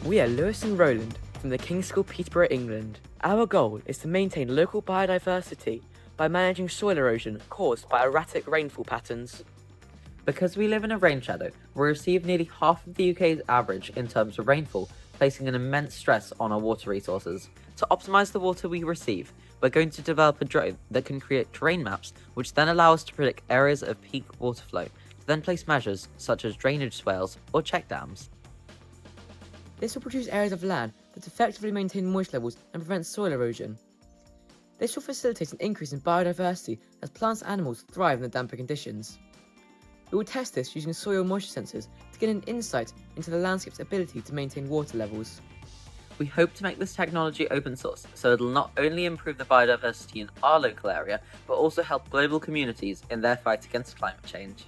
We are Lewis and Roland from the King's School, Peterborough, England. Our goal is to maintain local biodiversity by managing soil erosion caused by erratic rainfall patterns. Because we live in a rain shadow, we receive nearly half of the UK's average in terms of rainfall, placing an immense stress on our water resources. To optimise the water we receive, we're going to develop a drone that can create terrain maps, which then allow us to predict areas of peak water flow, to then place measures such as drainage swales or check dams. This will produce areas of land that effectively maintain moisture levels and prevent soil erosion. This will facilitate an increase in biodiversity as plants and animals thrive in the damper conditions. We will test this using soil moisture sensors to gain an insight into the landscape's ability to maintain water levels. We hope to make this technology open source, so it'll not only improve the biodiversity in our local area, but also help global communities in their fight against climate change.